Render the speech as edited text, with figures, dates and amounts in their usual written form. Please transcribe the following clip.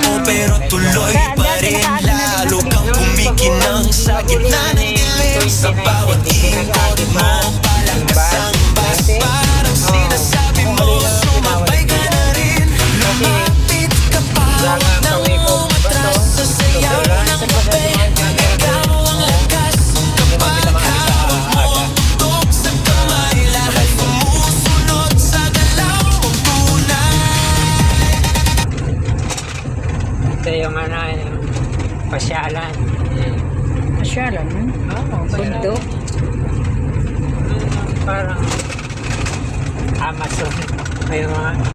Oo, pero tuloy pa rin. Lalo kang kumikinang sa gitna ng dilim. Sa bawat ikot mo, palakas ang bas. Parang sinasabi mo, sumabay ka na rin. Lumapit ka pa nang umatras sa sayaw ng kape. Ikaw ang lakas kapag hawak mo. Tok sa kamay, lahat sumusunod sa galaw mong tunay. Ito yung ano, yung pasyalan. Asyalan, Oo, bundok. parang Amazon. May mga